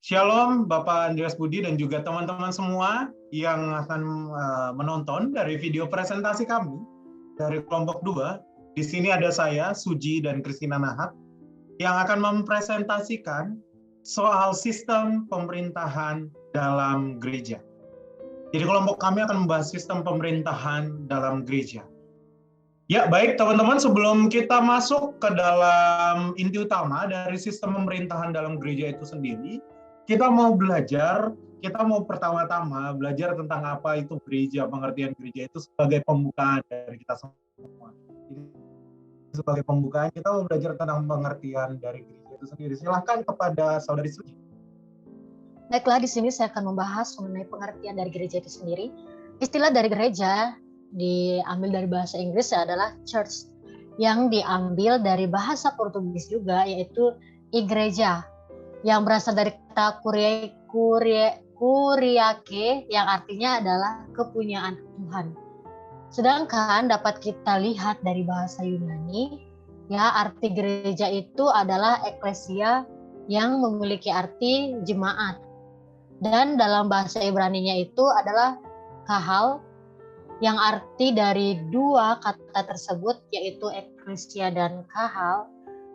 Shalom Bapak Andreas Budi dan juga teman-teman semua yang akan menonton dari video presentasi kami dari kelompok 2. Di sini ada saya, Suji dan Christina Nahab, yang akan mempresentasikan soal sistem pemerintahan dalam gereja. Jadi kelompok kami akan membahas sistem pemerintahan dalam gereja. Ya, baik teman-teman, sebelum kita masuk ke dalam inti utama dari sistem pemerintahan dalam gereja itu sendiri, kita mau pertama-tama belajar tentang apa itu gereja, pengertian gereja itu sebagai pembukaan dari kita semua. Jadi, sebagai pembukaan kita mau belajar tentang pengertian dari gereja itu sendiri. Silahkan kepada Saudari Suji. Baiklah, di sini saya akan membahas mengenai pengertian dari gereja itu sendiri. Istilah dari gereja diambil dari bahasa Inggris adalah church, yang diambil dari bahasa Portugis juga, yaitu igreja, yang berasal dari kata kuriake, yang artinya adalah kepunyaan Tuhan. Sedangkan dapat kita lihat dari bahasa Yunani, ya, arti gereja itu adalah eklesia, yang memiliki arti jemaat. Dan dalam bahasa Ibraninya itu adalah kahal, yang arti dari dua kata tersebut, yaitu eklesia dan kahal,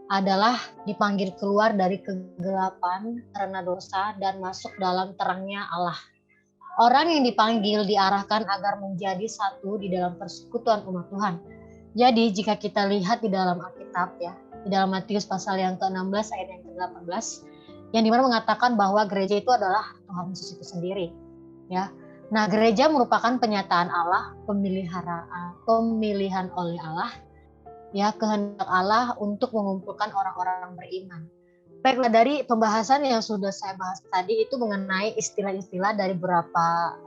adalah dipanggil keluar dari kegelapan karena dosa dan masuk dalam terangnya Allah. Orang yang dipanggil diarahkan agar menjadi satu di dalam persekutuan umat Tuhan. Jadi jika kita lihat di dalam Alkitab, ya, di dalam Matius pasal yang ke-16 ayat yang ke-18, yang dimana mengatakan bahwa gereja itu adalah Tuhan Yesus itu sendiri, ya. Nah, gereja merupakan penyataan Allah, pemilihan oleh Allah, ya, kehendak Allah untuk mengumpulkan orang-orang beriman. Baiklah, dari pembahasan yang sudah saya bahas tadi itu mengenai istilah-istilah dari beberapa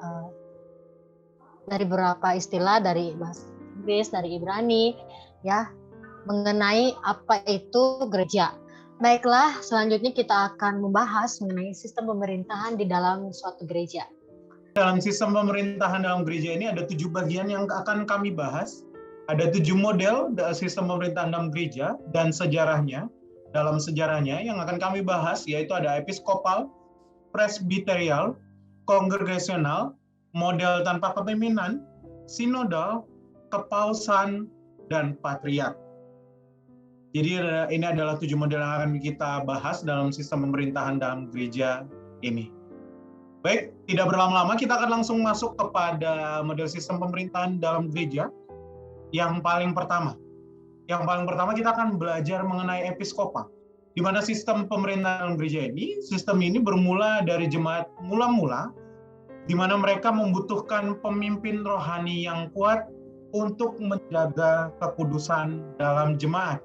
istilah dari bahasa Inggris, dari Ibrani, ya, mengenai apa itu gereja. Baiklah, selanjutnya kita akan membahas mengenai sistem pemerintahan di dalam suatu gereja. Dalam sistem pemerintahan dalam gereja ini ada 7 bagian yang akan kami bahas. Ada 7 model sistem pemerintahan dalam gereja dan sejarahnya. Dalam sejarahnya yang akan kami bahas yaitu ada episkopal, presbiterial, kongregasional, model tanpa kepemimpinan, sinodal, kepausan, dan patriark. Jadi ini adalah 7 model yang akan kita bahas dalam sistem pemerintahan dalam gereja ini. Baik, tidak berlama-lama kita akan langsung masuk kepada model sistem pemerintahan dalam gereja. Yang paling pertama kita akan belajar mengenai episkopal. Di mana sistem pemerintahan dalam gereja ini, sistem ini bermula dari jemaat mula-mula, di mana mereka membutuhkan pemimpin rohani yang kuat untuk menjaga kekudusan dalam jemaat.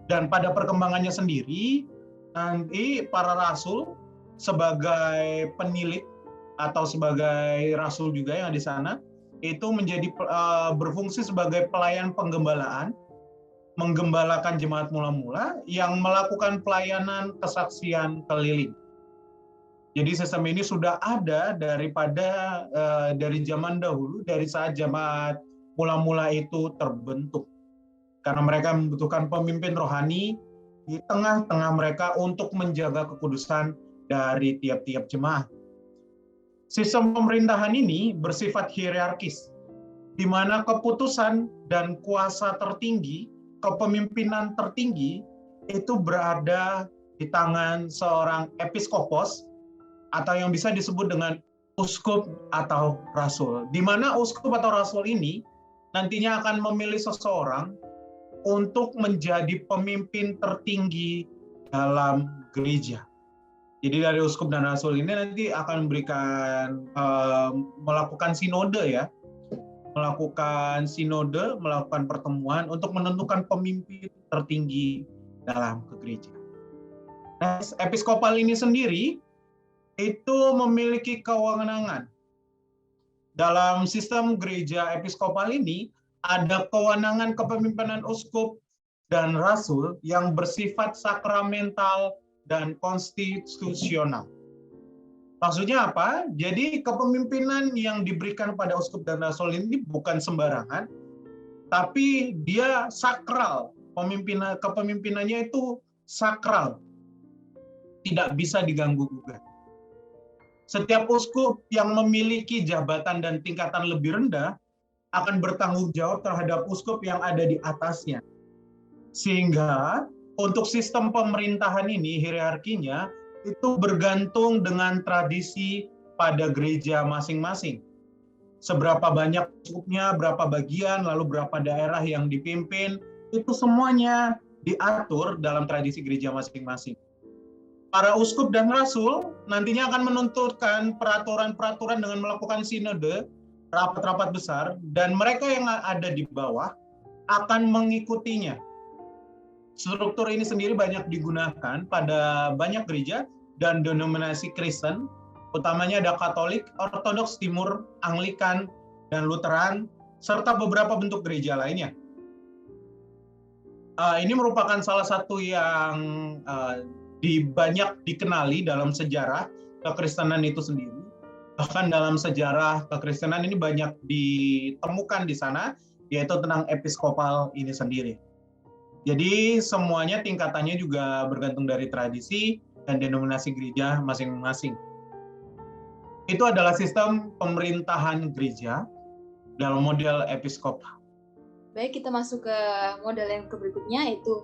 Dan pada perkembangannya sendiri, nanti para rasul sebagai penilik atau sebagai rasul juga yang di sana itu menjadi berfungsi sebagai pelayan penggembalaan, menggembalakan jemaat mula-mula yang melakukan pelayanan kesaksian keliling. Jadi sistem ini sudah ada dari zaman dahulu, dari saat jemaat mula-mula itu terbentuk, karena mereka membutuhkan pemimpin rohani di tengah-tengah mereka untuk menjaga kekudusan dari tiap-tiap jemaat. Sistem pemerintahan ini bersifat hierarkis, di mana keputusan dan kuasa tertinggi, kepemimpinan tertinggi itu berada di tangan seorang episkopos atau yang bisa disebut dengan uskup atau rasul. Di mana uskup atau rasul ini nantinya akan memilih seseorang untuk menjadi pemimpin tertinggi dalam gereja. Jadi dari uskup dan rasul ini nanti akan melakukan sinode, ya, melakukan pertemuan untuk menentukan pemimpin tertinggi dalam gereja. Nah, episkopal ini sendiri itu memiliki kewenangan. Dalam sistem gereja episkopal ini ada kewenangan kepemimpinan uskup dan rasul yang bersifat sakramental dan konstitusional. Maksudnya apa? Jadi kepemimpinan yang diberikan pada uskup dan rasul ini bukan sembarangan, tapi dia sakral. Kepemimpinannya itu sakral, tidak bisa diganggu-gugat. Setiap uskup yang memiliki jabatan dan tingkatan lebih rendah akan bertanggung jawab terhadap uskup yang ada di atasnya. Sehingga untuk sistem pemerintahan ini, hierarkinya, itu bergantung dengan tradisi pada gereja masing-masing. Seberapa banyak uskupnya, berapa bagian, lalu berapa daerah yang dipimpin, itu semuanya diatur dalam tradisi gereja masing-masing. Para uskup dan rasul nantinya akan menentukan peraturan-peraturan dengan melakukan sinode, rapat-rapat besar, dan mereka yang ada di bawah akan mengikutinya. Struktur ini sendiri banyak digunakan pada banyak gereja dan denominasi Kristen, utamanya ada Katolik, Ortodoks Timur, Anglikan, dan Lutheran, serta beberapa bentuk gereja lainnya. Ini merupakan salah satu yang banyak dikenali dalam sejarah kekristenan itu sendiri. Bahkan dalam sejarah kekristenan ini banyak ditemukan di sana, yaitu tentang episkopal ini sendiri. Jadi semuanya tingkatannya juga bergantung dari tradisi dan denominasi gereja masing-masing. Itu adalah sistem pemerintahan gereja dalam model episkopal. Baik, kita masuk ke model yang berikutnya, yaitu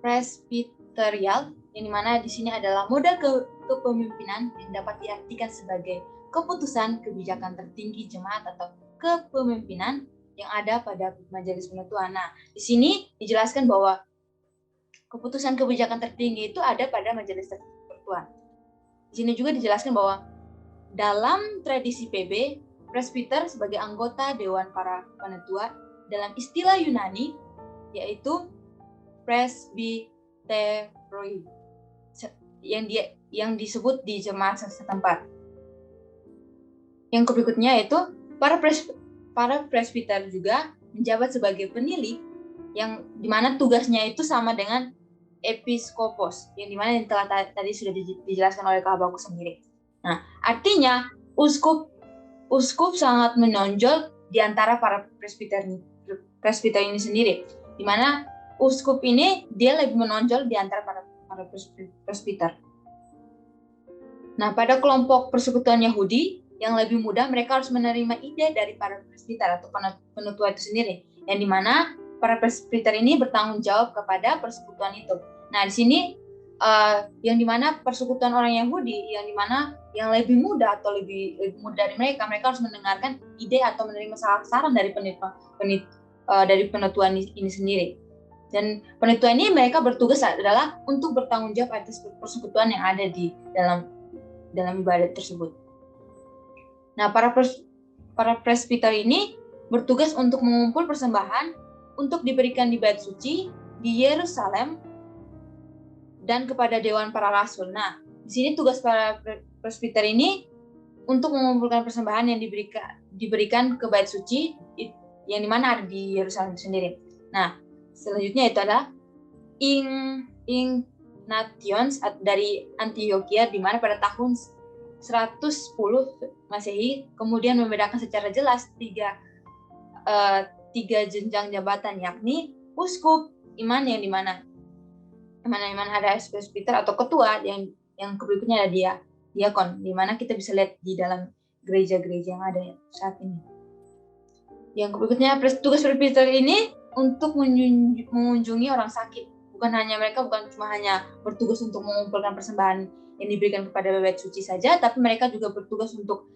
presbyterial, yang dimana di sini adalah model kepemimpinan yang dapat diartikan sebagai keputusan kebijakan tertinggi jemaat atau kepemimpinan yang ada pada majelis penutuan. Nah, di sini dijelaskan bahwa keputusan kebijakan tertinggi itu ada pada majelis penutuan. Di sini juga dijelaskan bahwa dalam tradisi PB, presbiter sebagai anggota dewan para penetua dalam istilah Yunani yaitu presbyteroi yang disebut di jemaat setempat. Yang berikutnya yaitu para presbiter juga menjabat sebagai penilih, yang dimana tugasnya itu sama dengan episkopos, yang dimana yang telah tadi sudah dijelaskan oleh Kak Bagus sendiri. Nah, artinya uskup sangat menonjol di antara para presbiter ini sendiri, dimana uskup ini dia lebih menonjol di antara para presbiter. Nah, pada kelompok persekutuan Yahudi yang lebih muda, mereka harus menerima ide dari para presbiter atau penutua itu sendiri, yang dimana para presbiter ini bertanggung jawab kepada persekutuan itu. Nah, di sini yang dimana persekutuan orang Yahudi, yang dimana yang lebih muda atau lebih muda dari mereka harus mendengarkan ide atau menerima saran dari penutuan ini sendiri. Dan penutuan ini mereka bertugas adalah untuk bertanggung jawab atas persekutuan yang ada di dalam ibadat tersebut. Nah, para presbiter ini bertugas untuk mengumpul persembahan untuk diberikan di bait suci di Yerusalem dan kepada dewan para rasul. Nah, di sini tugas para presbiter ini untuk mengumpulkan persembahan yang diberikan ke bait suci yang dimana ada di Yerusalem sendiri. Nah, selanjutnya itu adalah Ignatius dari Antioquia, di mana pada tahun 110 Masehi kemudian membedakan secara jelas tiga jenjang jabatan, yakni uskup, iman yang dimana ada presbiter atau ketua, yang berikutnya ada diakon, di mana kita bisa lihat di dalam gereja-gereja yang ada saat ini. Yang berikutnya, tugas presbiter ini untuk mengunjungi orang sakit. Bukan cuma hanya bertugas untuk mengumpulkan persembahan yang diberikan kepada bait suci saja, tapi mereka juga bertugas untuk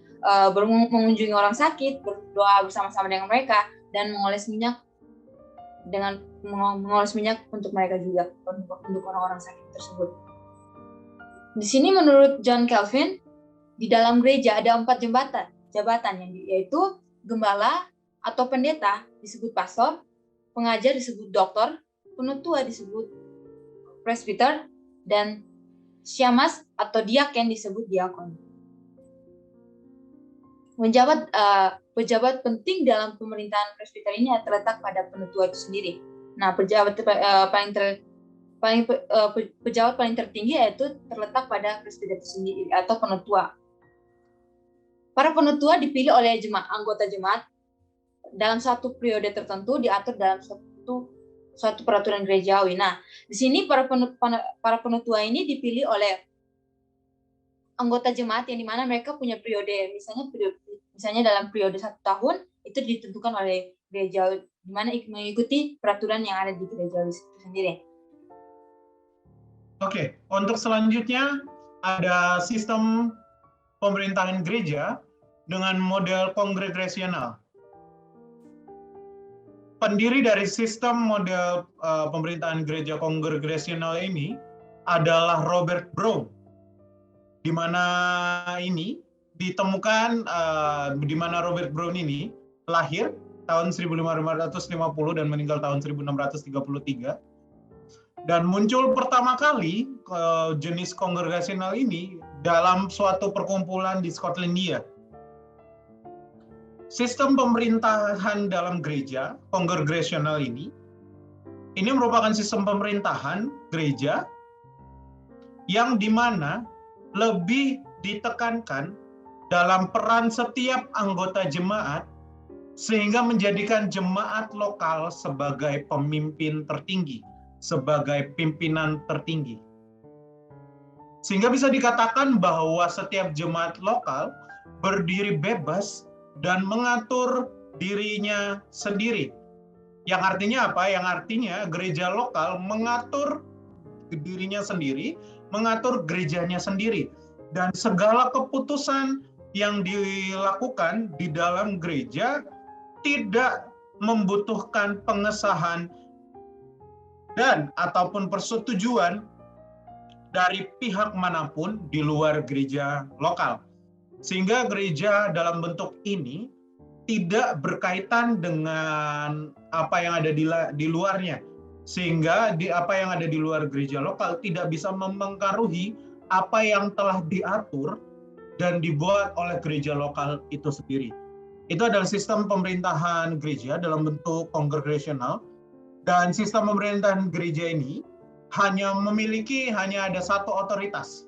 mengunjungi orang sakit, berdoa bersama-sama dengan mereka, dan mengoles minyak untuk mereka juga, untuk orang-orang sakit tersebut. Di sini menurut John Calvin, di dalam gereja ada 4 jabatan yaitu gembala atau pendeta disebut pastor, pengajar disebut doktor, penutua disebut presbiter, dan syamas atau diaken disebut diakon. Pejabat penting dalam pemerintahan presbiter ini terletak pada penutua itu sendiri. Nah, pejabat paling tertinggi yaitu terletak pada presbiter itu sendiri atau penutua. Para penutua dipilih oleh anggota jemaat dalam satu periode tertentu, diatur dalam suatu peraturan gerejawi. Nah, di sini para penutua ini dipilih oleh anggota jemaat yang dimana mereka punya periode, misalnya dalam periode 1 tahun itu ditentukan oleh gereja, dimana mengikuti peraturan yang ada di gereja itu sendiri. Oke, untuk selanjutnya ada sistem pemerintahan gereja dengan model kongregasional. Pendiri dari sistem model pemerintahan gereja kongregasional ini adalah Robert Brown, di mana ini ditemukan, di mana Robert Brown ini lahir tahun 1550 dan meninggal tahun 1633. Dan muncul pertama kali jenis kongregasional ini dalam suatu perkumpulan di Skotlandia. Sistem pemerintahan dalam gereja kongregasional ini merupakan sistem pemerintahan gereja yang dimana lebih ditekankan dalam peran setiap anggota jemaat sehingga menjadikan jemaat lokal sebagai pemimpin tertinggi, sebagai pimpinan tertinggi. Sehingga bisa dikatakan bahwa setiap jemaat lokal berdiri bebas dan mengatur dirinya sendiri. Yang artinya apa? Yang artinya gereja lokal mengatur dirinya sendiri, mengatur gerejanya sendiri. Dan segala keputusan yang dilakukan di dalam gereja tidak membutuhkan pengesahan dan ataupun persetujuan dari pihak manapun di luar gereja lokal. Sehingga gereja dalam bentuk ini tidak berkaitan dengan apa yang ada di luarnya. Sehingga apa yang ada di luar gereja lokal tidak bisa mempengaruhi apa yang telah diatur dan dibuat oleh gereja lokal itu sendiri. Itu adalah sistem pemerintahan gereja dalam bentuk kongregasional. Dan sistem pemerintahan gereja ini hanya ada satu otoritas.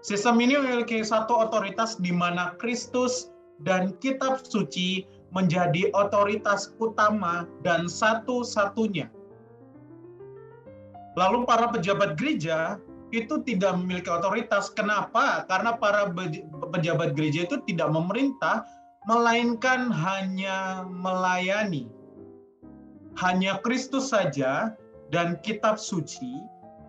Sistem ini memiliki satu otoritas di mana Kristus dan kitab suci menjadi otoritas utama dan satu-satunya. Lalu para pejabat gereja itu tidak memiliki otoritas. Kenapa? Karena para pejabat gereja itu tidak memerintah, melainkan hanya melayani. Hanya Kristus saja dan kitab suci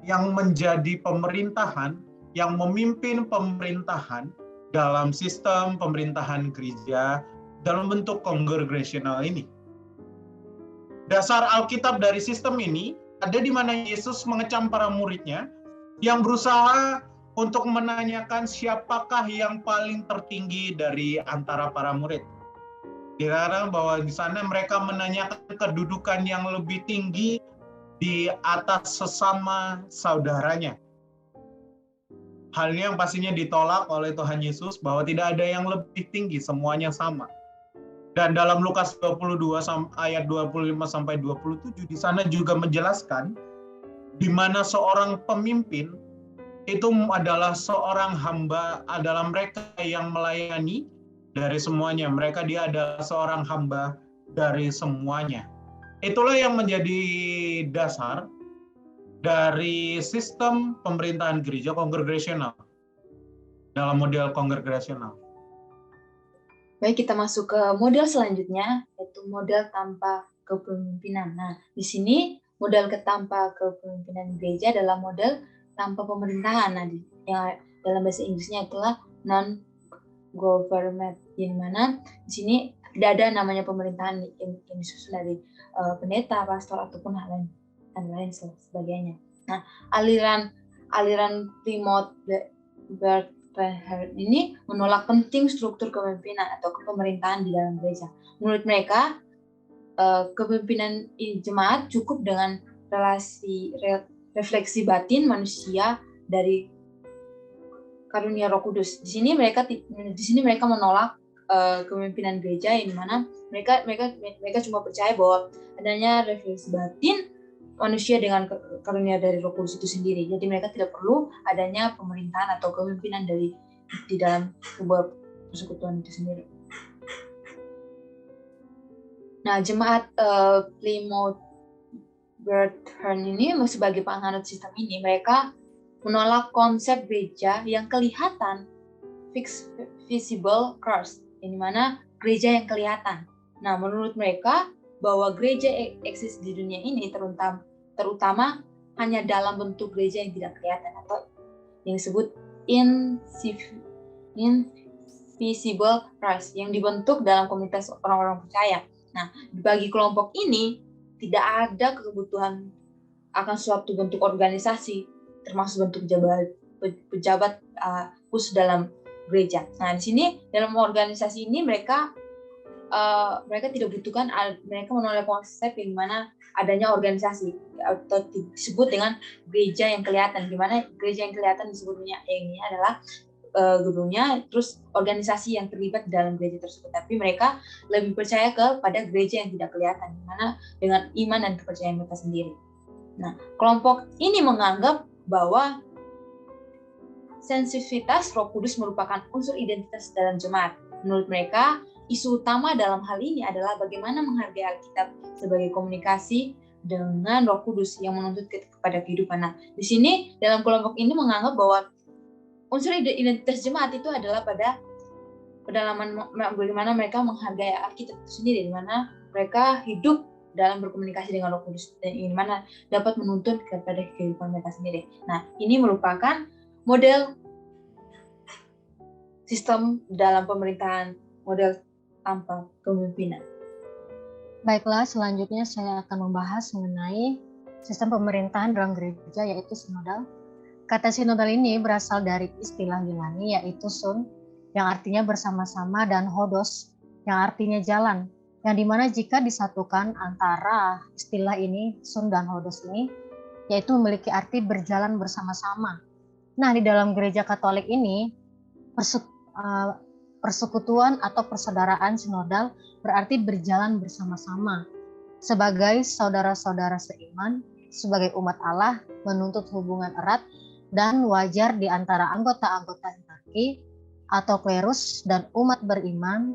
yang menjadi pemerintahan, yang memimpin pemerintahan dalam sistem pemerintahan gereja dalam bentuk kongregasional ini. Dasar Alkitab dari sistem ini ada di mana Yesus mengecam para muridnya yang berusaha untuk menanyakan siapakah yang paling tertinggi dari antara para murid. Dikatakan bahwa di sana mereka menanyakan kedudukan yang lebih tinggi di atas sesama saudaranya. Hal ini yang pastinya ditolak oleh Tuhan Yesus bahwa tidak ada yang lebih tinggi, semuanya sama. Dan dalam Lukas 22 ayat 25 sampai 27 di sana juga menjelaskan di mana seorang pemimpin itu adalah seorang hamba, adalah mereka yang melayani dari semuanya. Dia adalah seorang hamba dari semuanya. Itulah yang menjadi dasar dari sistem pemerintahan gereja kongregasional dalam model kongregasional. Baik, kita masuk ke model selanjutnya, yaitu model tanpa kepemimpinan. Nah, di sini model tanpa kepemimpinan gereja adalah model tanpa pemerintahan. Nah, yang dalam bahasa Inggrisnya itulah non-government, yang mana di sini tidak ada namanya pemerintahan yang disusun dari pendeta, pastor ataupun hal lain sebagainya. Nah, aliran Plymouth Brethren ini menolak penting struktur kepemimpinan atau kepemerintahan di dalam gereja. Menurut mereka, kepemimpinan jemaat cukup dengan refleksi batin manusia dari karunia Roh Kudus. Di sini mereka menolak kepemimpinan gereja, yang mana mereka cuma percaya bahwa adanya refleksi batin manusia dengan karunia dari Roh Kudus itu sendiri. Jadi mereka tidak perlu adanya pemerintahan atau kepemimpinan di dalam sebuah persekutuan itu sendiri. Nah, jemaat Plymouth Brethren ini sebagai penganut sistem ini, mereka menolak konsep gereja yang kelihatan, visible cross, yang dimana gereja yang kelihatan. Nah, menurut mereka bahwa gereja eksis di dunia ini terutama hanya dalam bentuk gereja yang tidak kelihatan atau yang disebut invisible Christ yang dibentuk dalam komunitas orang-orang percaya. Nah, bagi kelompok ini tidak ada kebutuhan akan suatu bentuk organisasi, termasuk bentuk pejabat khusus dalam gereja. Nah, di sini dalam organisasi ini mereka tidak butuhkan, mereka menolak konsep yang mana adanya organisasi atau disebut dengan gereja yang kelihatan. Gimana gereja yang kelihatan disebutnya yang ini adalah gedungnya, terus organisasi yang terlibat dalam gereja tersebut. Tapi mereka lebih percaya kepada gereja yang tidak kelihatan, dimana dengan iman dan kepercayaan mereka sendiri. Nah, kelompok ini menganggap bahwa sensitivitas Roh Kudus merupakan unsur identitas dalam jemaat. Menurut mereka, isu utama dalam hal ini adalah bagaimana menghargai Alkitab sebagai komunikasi dengan Roh Kudus yang menuntut kepada kehidupan. Nah, di sini dalam kelompok ini menganggap bahwa unsur identitas jemaat itu adalah pada pedalaman bagaimana mereka menghargai Alkitab itu sendiri, di mana mereka hidup dalam berkomunikasi dengan Roh Kudus dan di mana dapat menuntun kepada kehidupan mereka sendiri. Nah, ini merupakan model sistem dalam pemerintahan, model tanpa kepemimpinan. Baiklah, selanjutnya saya akan membahas mengenai sistem pemerintahan dalam gereja, yaitu sinodal. Kata sinodal ini berasal dari istilah Yunani, yaitu sun, yang artinya bersama-sama, dan hodos, yang artinya jalan, yang dimana jika disatukan antara istilah ini, sun dan hodos ini, yaitu memiliki arti berjalan bersama-sama. Nah, di dalam gereja Katolik ini, persekutuan atau persaudaraan sinodal berarti berjalan bersama-sama sebagai saudara-saudara seiman, sebagai umat Allah, menuntut hubungan erat dan wajar di antara anggota-anggota hierarki atau klerus dan umat beriman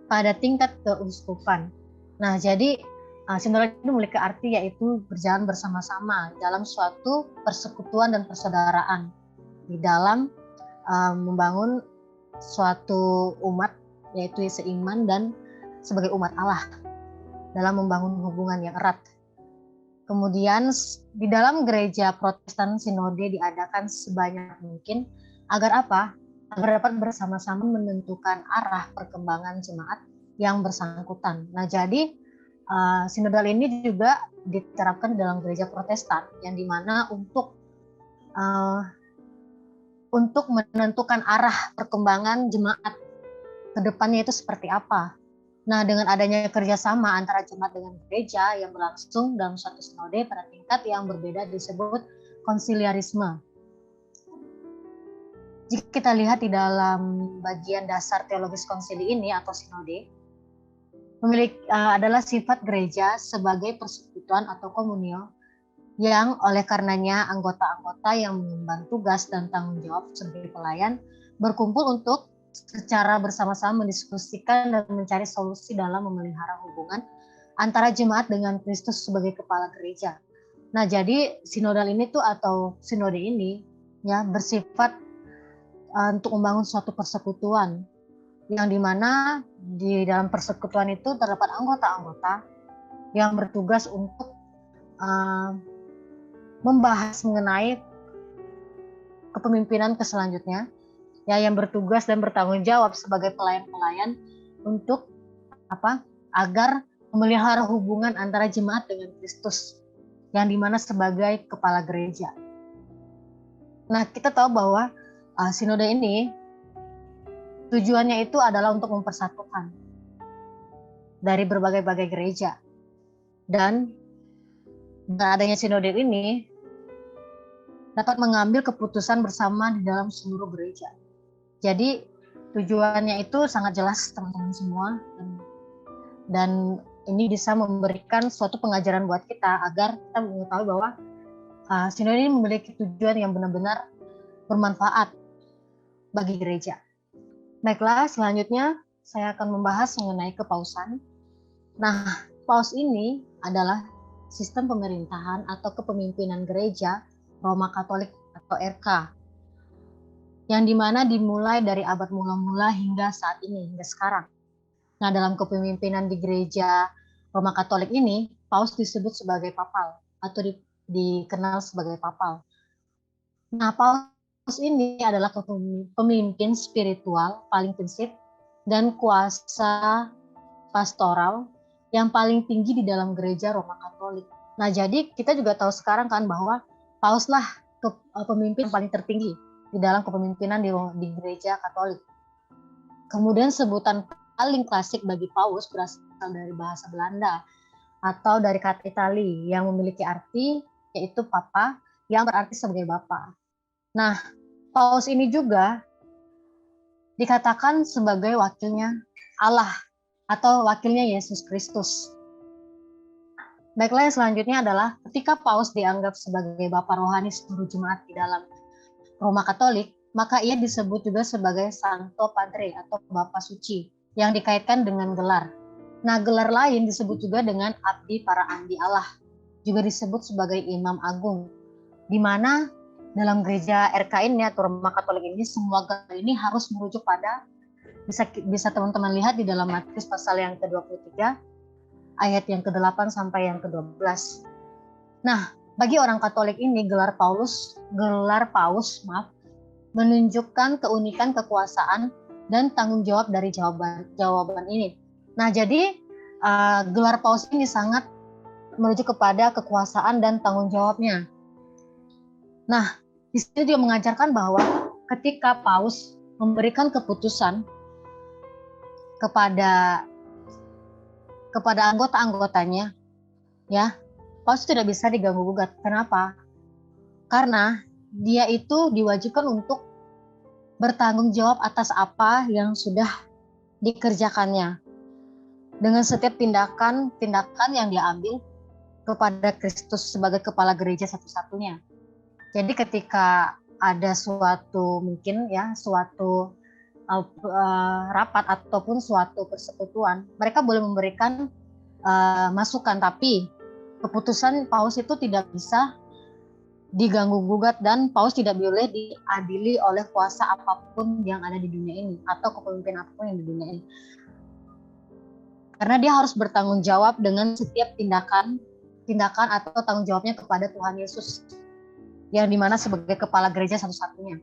pada tingkat keuskupan. Nah, jadi sinodal itu memiliki arti yaitu berjalan bersama-sama dalam suatu persekutuan dan persaudaraan di dalam membangun suatu umat, yaitu seiman dan sebagai umat Allah dalam membangun hubungan yang erat. Kemudian di dalam gereja Protestan sinode diadakan sebanyak mungkin agar apa? Agar dapat bersama-sama menentukan arah perkembangan jemaat yang bersangkutan. Nah, jadi sinodal ini juga diterapkan dalam gereja Protestan, yang dimana untuk menentukan arah perkembangan jemaat ke depannya itu seperti apa. Nah, dengan adanya kerjasama antara jemaat dengan gereja yang berlangsung dalam suatu sinode pada tingkat yang berbeda disebut konsiliarisme. Jika kita lihat di dalam bagian dasar teologis konsili ini atau sinode, adalah sifat gereja sebagai persekutuan atau komunio yang oleh karenanya anggota-anggota yang mengemban tugas dan tanggung jawab sebagai pelayan berkumpul untuk secara bersama-sama mendiskusikan dan mencari solusi dalam memelihara hubungan antara jemaat dengan Kristus sebagai kepala gereja. Nah, jadi sinodal ini atau sinode ini ya bersifat untuk membangun suatu persekutuan yang dimana di dalam persekutuan itu terdapat anggota-anggota yang bertugas untuk membahas mengenai kepemimpinan selanjutnya, ya, yang bertugas dan bertanggung jawab sebagai pelayan-pelayan untuk agar memelihara hubungan antara jemaat dengan Kristus, yang dimana sebagai kepala gereja. Nah, kita tahu bahwa sinode ini tujuannya itu adalah untuk mempersatukan dari berbagai-bagai gereja, dan adanya sinode ini dapat mengambil keputusan bersama di dalam seluruh gereja. Jadi tujuannya itu sangat jelas teman-teman semua, dan ini bisa memberikan suatu pengajaran buat kita agar kita mengetahui bahwa sinode ini memiliki tujuan yang benar-benar bermanfaat bagi gereja. Baiklah, selanjutnya saya akan membahas mengenai kepausan. Nah, paus ini adalah sistem pemerintahan atau kepemimpinan gereja Roma Katolik RK, yang dimana dimulai dari abad mula-mula hingga saat ini, hingga sekarang. Nah, dalam kepemimpinan di gereja Roma Katolik ini, Paus disebut sebagai papal atau dikenal sebagai papal. Nah, Paus ini adalah pemimpin spiritual paling prinsip dan kuasa pastoral yang paling tinggi di dalam gereja Roma Katolik. Nah, jadi kita juga tahu sekarang kan bahwa Paus lah pemimpin paling tertinggi di dalam kepemimpinan di gereja Katolik. Kemudian sebutan paling klasik bagi Paus berasal dari bahasa Belanda atau dari kata Itali yang memiliki arti yaitu papa, yang berarti sebagai bapa. Nah, Paus ini juga dikatakan sebagai wakilnya Allah atau wakilnya Yesus Kristus. Baiklah, yang selanjutnya adalah ketika Paus dianggap sebagai bapa rohani seluruh jemaat di dalam Roma Katolik, maka ia disebut juga sebagai Santo Padre atau Bapa Suci yang dikaitkan dengan gelar. Nah, gelar lain disebut juga dengan Abdi para Abdi Allah, juga disebut sebagai Imam Agung, di mana dalam gereja RK ini atau Roma Katolik ini semua gelar ini harus merujuk pada, bisa teman-teman lihat di dalam Matius pasal yang ke-23 ayat yang ke-8 sampai yang ke-12. Nah, bagi orang Katolik ini gelar Paus menunjukkan keunikan kekuasaan dan tanggung jawab dari jawaban ini. Nah, jadi gelar Paus ini sangat merujuk kepada kekuasaan dan tanggung jawabnya. Nah, di sini juga mengajarkan bahwa ketika Paus memberikan keputusan kepada anggota-anggotanya, ya, Paus tidak bisa diganggu gugat. Kenapa? Karena dia itu diwajibkan untuk bertanggung jawab atas apa yang sudah dikerjakannya dengan setiap tindakan yang dia ambil kepada Kristus sebagai kepala gereja satu-satunya. Jadi ketika ada suatu rapat ataupun suatu persekutuan, mereka boleh memberikan masukan, tapi keputusan Paus itu tidak bisa diganggu gugat dan Paus tidak boleh diadili oleh kuasa apapun yang ada di dunia ini atau kepemimpinan apapun yang di dunia ini. Karena dia harus bertanggung jawab dengan setiap tindakan atau tanggung jawabnya kepada Tuhan Yesus, yang dimana sebagai kepala gereja satu-satunya.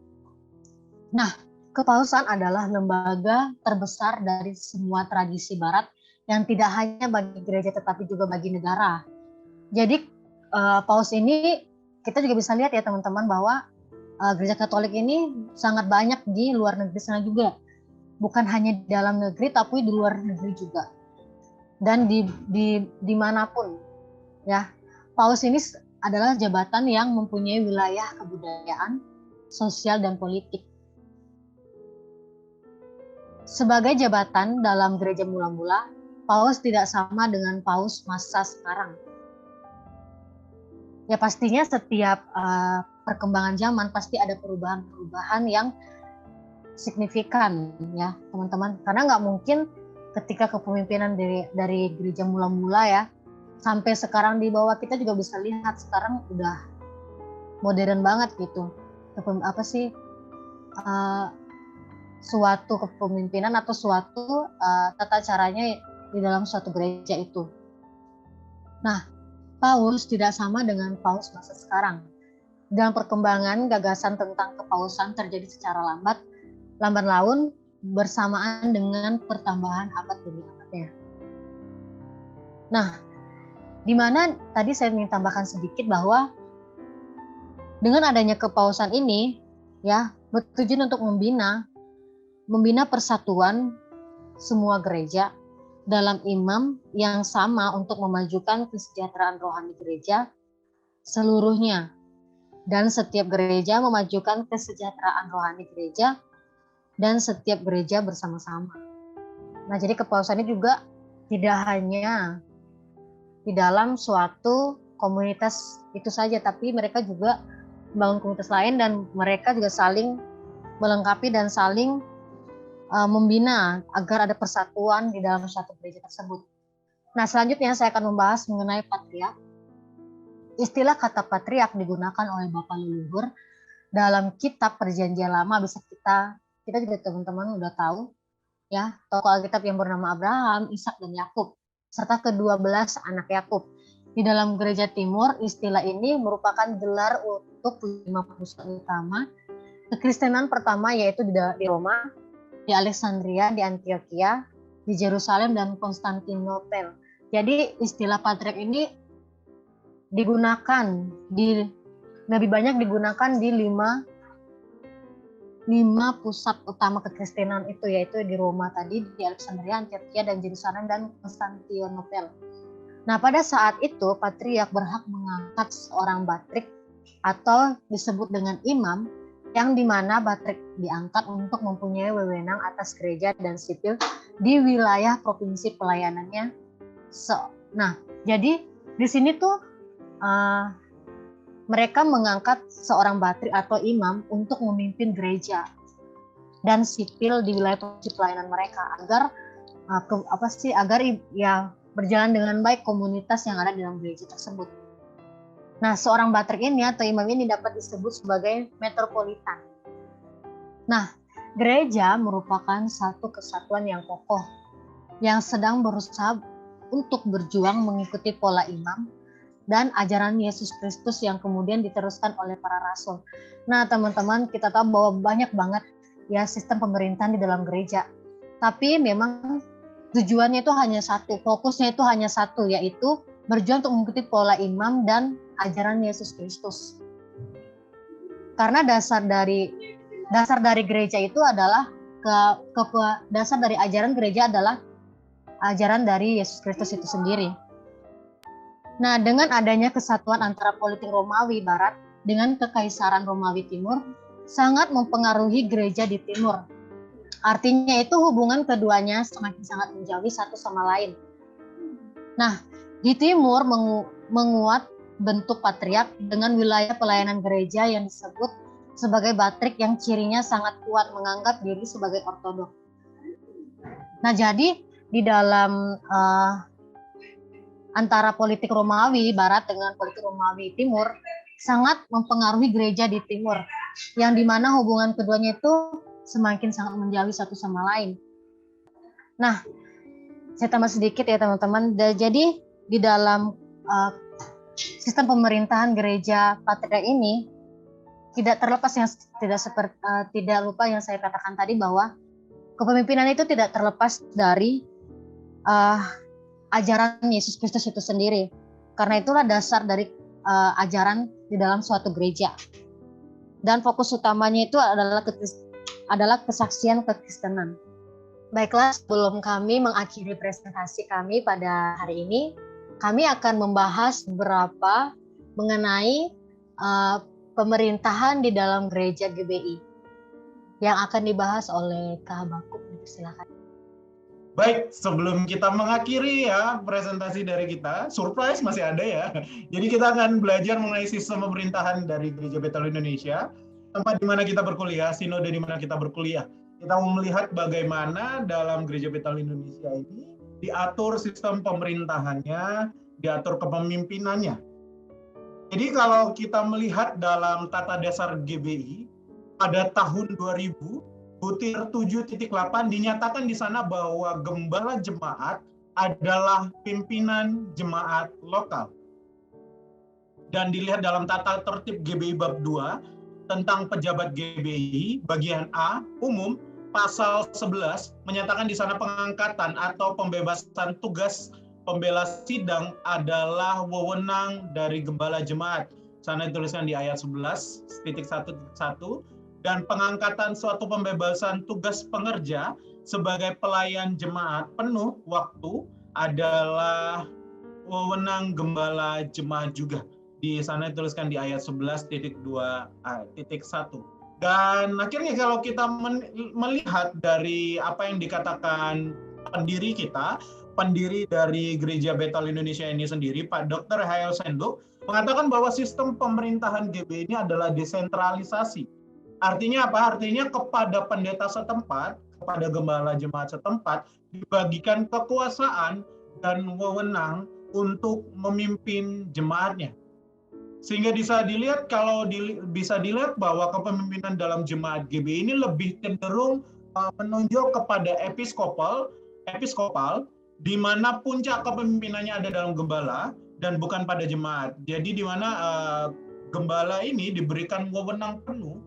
Nah, kepausan adalah lembaga terbesar dari semua tradisi Barat yang tidak hanya bagi gereja tetapi juga bagi negara. Jadi Paus ini kita juga bisa lihat ya teman-teman bahwa gereja Katolik ini sangat banyak di luar negeri sana juga, bukan hanya di dalam negeri tapi di luar negeri juga, dan dimanapun ya. Paus ini adalah jabatan yang mempunyai wilayah kebudayaan, sosial, dan politik. Sebagai jabatan dalam gereja mula-mula, Paus tidak sama dengan Paus masa sekarang. Ya pastinya setiap perkembangan zaman pasti ada perubahan-perubahan yang signifikan ya teman-teman. Karena nggak mungkin ketika kepemimpinan dari gereja mula-mula ya, sampai sekarang di bawah kita juga bisa lihat sekarang udah modern banget gitu. Suatu kepemimpinan atau suatu tata caranya di dalam suatu gereja itu. Nah, Paus tidak sama dengan Paus masa sekarang. Dalam perkembangan gagasan tentang kepausan terjadi secara lambat laun bersamaan dengan pertambahan abad demi abadnya. Nah, di mana tadi saya ingin tambahkan sedikit bahwa dengan adanya kepausan ini ya bertujuan untuk membina persatuan semua gereja dalam imam yang sama untuk memajukan kesejahteraan rohani gereja seluruhnya, dan setiap gereja memajukan kesejahteraan rohani gereja dan setiap gereja bersama-sama. Nah, jadi kepausan ini juga tidak hanya di dalam suatu komunitas itu saja, tapi mereka juga membangun komunitas lain dan mereka juga saling melengkapi dan saling membina agar ada persatuan di dalam suatu gereja tersebut. Nah, selanjutnya saya akan membahas mengenai patriark. Istilah kata patriark digunakan oleh Bapak leluhur dalam kitab Perjanjian Lama bisa kita juga teman-teman udah tahu ya, tokoh Alkitab yang bernama Abraham, Ishak dan Yakub serta ke-12 anak Yakub. Di dalam gereja timur, istilah ini merupakan gelar untuk 5 pusat utama kekristenan pertama, yaitu di Roma, di Alexandria, di Antioquia, di Yerusalem dan Konstantinopel. Jadi istilah patriark ini lebih banyak digunakan di lima pusat utama kekristenan itu, yaitu di Roma tadi, di Alexandria, Antioquia, dan Yerusalem dan Konstantinopel. Nah, pada saat itu patriark berhak mengangkat seorang batrik atau disebut dengan imam, yang dimana batrik diangkat untuk mempunyai wewenang atas gereja dan sipil di wilayah provinsi pelayanannya. Nah, jadi di sini tuh mereka mengangkat seorang batrik atau imam untuk memimpin gereja dan sipil di wilayah provinsi pelayanan mereka agar ya berjalan dengan baik komunitas yang ada di dalam gereja tersebut. Nah, seorang batrik ini atau imam ini dapat disebut sebagai metropolitan. Nah, gereja merupakan satu kesatuan yang kokoh yang sedang berusaha untuk berjuang mengikuti pola imam dan ajaran Yesus Kristus yang kemudian diteruskan oleh para rasul. Nah, teman-teman, kita tahu bahwa banyak banget ya sistem pemerintahan di dalam gereja. Tapi memang tujuannya itu hanya satu, fokusnya itu hanya satu, yaitu berjuang untuk mengikuti pola imam dan ajaran Yesus Kristus. Karena dasar dari gereja itu adalah dasar dari ajaran gereja adalah ajaran dari Yesus Kristus itu sendiri. Nah, dengan adanya kesatuan antara politik Romawi Barat dengan kekaisaran Romawi Timur sangat mempengaruhi gereja di Timur. Artinya itu hubungan keduanya semakin sangat menjauhi satu sama lain. Nah, di Timur menguat bentuk patriark dengan wilayah pelayanan gereja yang disebut sebagai batrik yang cirinya sangat kuat menganggap diri sebagai ortodok. Nah, jadi di dalam antara politik Romawi Barat dengan politik Romawi Timur sangat mempengaruhi gereja di Timur, yang dimana hubungan keduanya itu semakin sangat menjauhi satu sama lain. Nah, saya tambah sedikit ya teman-teman. Jadi di dalam sistem pemerintahan gereja patriark ini tidak lupa yang saya katakan tadi bahwa kepemimpinan itu tidak terlepas dari ajaran Yesus Kristus itu sendiri. Karena itulah dasar dari ajaran di dalam suatu gereja. Dan fokus utamanya itu adalah kesaksian kekristenan. Baiklah, sebelum kami mengakhiri presentasi kami pada hari ini, kami akan membahas beberapa mengenai pemerintahan di dalam gereja GBI yang akan dibahas oleh Kak Bakuk. Silakan. Baik, sebelum kita mengakhiri ya presentasi dari kita, surprise masih ada ya. Jadi kita akan belajar mengenai sistem pemerintahan dari Gereja Betel Indonesia, tempat di mana kita berkuliah, sinode di mana kita berkuliah. Kita mau melihat bagaimana dalam Gereja Betel Indonesia ini diatur sistem pemerintahannya, diatur kepemimpinannya. Jadi kalau kita melihat dalam tata dasar GBI pada tahun 2000, butir 7.8 dinyatakan di sana bahwa gembala jemaat adalah pimpinan jemaat lokal. Dan dilihat dalam tata tertib GBI bab 2 tentang pejabat GBI bagian A umum pasal 11 menyatakan di sana pengangkatan atau pembebasan tugas pembela sidang adalah wewenang dari gembala jemaat. Sana dituliskan di ayat 11.1.1. Dan pengangkatan suatu pembebasan tugas pengerja sebagai pelayan jemaat penuh waktu adalah wewenang gembala jemaat juga. Di sana dituliskan di ayat 11.2.1. Dan akhirnya kalau kita melihat dari apa yang dikatakan pendiri dari Gereja Betel Indonesia ini sendiri, Pak Dr. Hael Senduk, mengatakan bahwa sistem pemerintahan GB ini adalah desentralisasi. Artinya apa? Artinya kepada pendeta setempat, kepada gembala jemaat setempat, dibagikan kekuasaan dan wewenang untuk memimpin jemaatnya. Sehingga bisa dilihat bisa dilihat bahwa kepemimpinan dalam jemaat GBI ini lebih cenderung menonjol kepada episkopal, di mana puncak kepemimpinannya ada dalam gembala dan bukan pada jemaat. Jadi di mana gembala ini diberikan wewenang penuh,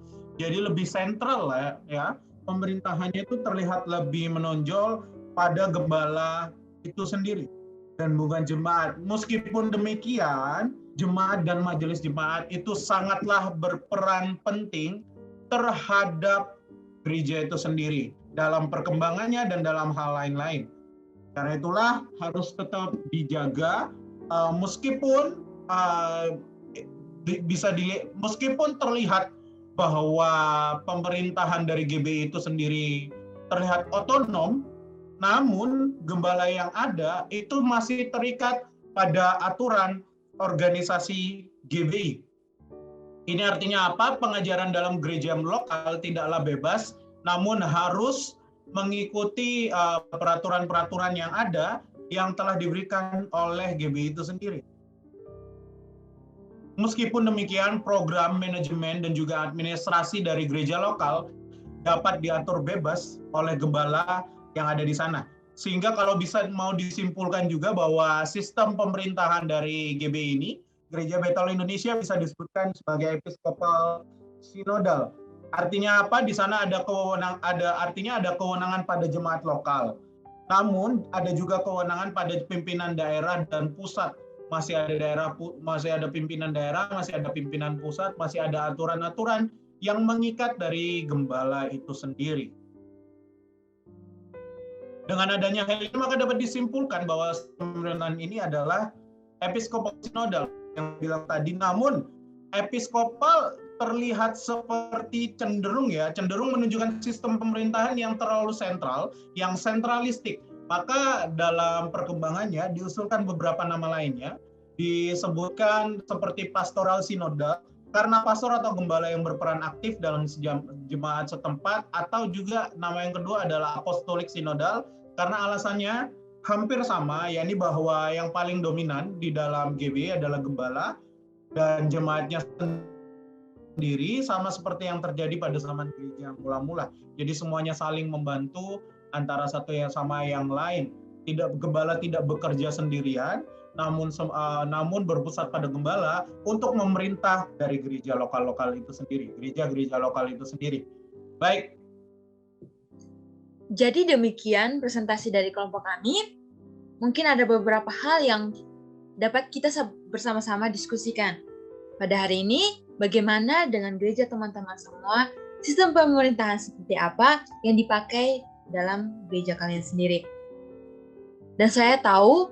jadi lebih sentral ya. Pemerintahannya itu terlihat lebih menonjol pada gembala itu sendiri dan bukan jemaat. Meskipun demikian, jemaat dan majelis jemaat itu sangatlah berperan penting terhadap gereja itu sendiri dalam perkembangannya dan dalam hal lain-lain. Karena itulah harus tetap dijaga meskipun meskipun terlihat bahwa pemerintahan dari GBI itu sendiri terlihat otonom, namun gembala yang ada itu masih terikat pada aturan organisasi GBI. Ini artinya apa? Pengajaran dalam gereja lokal tidaklah bebas, namun harus mengikuti peraturan-peraturan yang ada yang telah diberikan oleh GBI itu sendiri. Meskipun demikian, program manajemen dan juga administrasi dari gereja lokal dapat diatur bebas oleh gembala yang ada di sana. Sehingga kalau bisa mau disimpulkan juga bahwa sistem pemerintahan dari GBI ini, Gereja Betel Indonesia, bisa disebutkan sebagai episkopal sinodal. Artinya apa? Di sana ada kewenangan pada jemaat lokal. Namun ada juga kewenangan pada pimpinan daerah dan pusat. Masih ada pimpinan daerah, masih ada pimpinan pusat, masih ada aturan-aturan yang mengikat dari gembala itu sendiri. Dengan adanya hal ini, maka dapat disimpulkan bahwa pemerintahan ini adalah episkopal sinodal yang bilang tadi. Namun episkopal terlihat seperti cenderung menunjukkan sistem pemerintahan yang terlalu sentral, yang sentralistik. Maka dalam perkembangannya diusulkan beberapa nama lainnya, disebutkan seperti pastoral sinodal, karena pastor atau gembala yang berperan aktif dalam jemaat setempat, atau juga nama yang kedua adalah apostolik sinodal, karena alasannya hampir sama, yakni bahwa yang paling dominan di dalam GBI adalah gembala dan jemaatnya sendiri, sama seperti yang terjadi pada zaman gereja mula-mula. Jadi semuanya saling membantu antara satu yang sama yang lain. Gembala tidak bekerja sendirian, namun berpusat pada gembala untuk memerintah dari gereja lokal-lokal itu sendiri, gereja-gereja lokal itu sendiri. Baik. Jadi demikian presentasi dari kelompok kami. Mungkin ada beberapa hal yang dapat kita bersama-sama diskusikan. Pada hari ini, bagaimana dengan gereja teman-teman semua, sistem pemerintahan seperti apa yang dipakai dalam gereja kalian sendiri. Dan saya tahu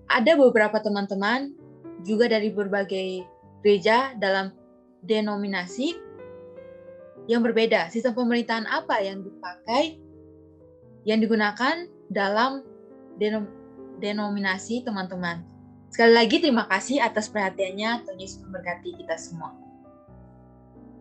ada beberapa teman-teman juga dari berbagai gereja dalam denominasi yang berbeda. Sistem pemerintahan apa yang dipakai, yang digunakan dalam denominasi teman-teman. Sekali lagi terima kasih atas perhatiannya. Tuhan Yesus memberkati kita semua.